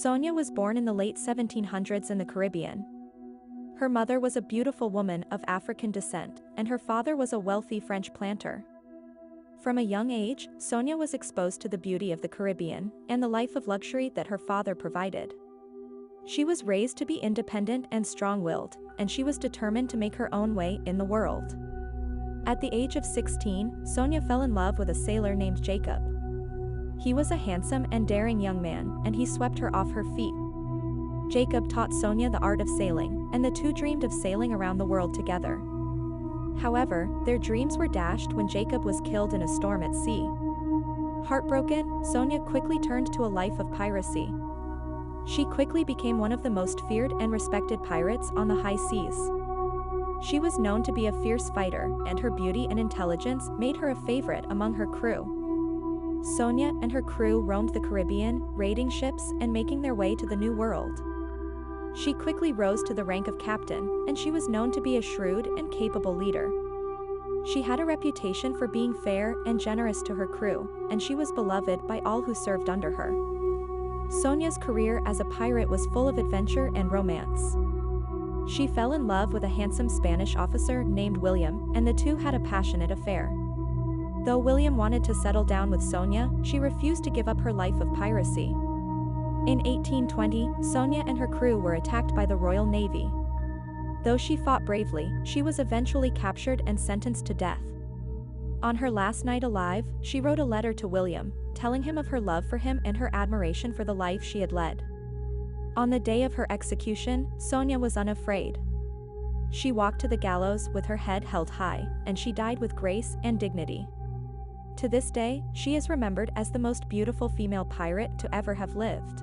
Sonia was born in the late 1700s in the Caribbean. Her mother was a beautiful woman of African descent, and her father was a wealthy French planter. From a young age, Sonia was exposed to the beauty of the Caribbean and the life of luxury that her father provided. She was raised to be independent and strong-willed, and she was determined to make her own way in the world. At the age of 16, Sonia fell in love with a sailor named Jacob. He was a handsome and daring young man, and he swept her off her feet. Jacob taught Sonia the art of sailing, and the two dreamed of sailing around the world together. However, their dreams were dashed when Jacob was killed in a storm at sea. Heartbroken, Sonia quickly turned to a life of piracy. She quickly became one of the most feared and respected pirates on the high seas. She was known to be a fierce fighter, and her beauty and intelligence made her a favorite among her crew. Sonia and her crew roamed the Caribbean, raiding ships and making their way to the New World. She quickly rose to the rank of captain, and she was known to be a shrewd and capable leader. She had a reputation for being fair and generous to her crew, and she was beloved by all who served under her. Sonia's career as a pirate was full of adventure and romance. She fell in love with a handsome Spanish officer named William, and the two had a passionate affair. Though William wanted to settle down with Sonia, she refused to give up her life of piracy. In 1820, Sonia and her crew were attacked by the Royal Navy. Though she fought bravely, she was eventually captured and sentenced to death. On her last night alive, she wrote a letter to William, telling him of her love for him and her admiration for the life she had led. On the day of her execution, Sonia was unafraid. She walked to the gallows with her head held high, and she died with grace and dignity. To this day, she is remembered as the most beautiful female pirate to ever have lived.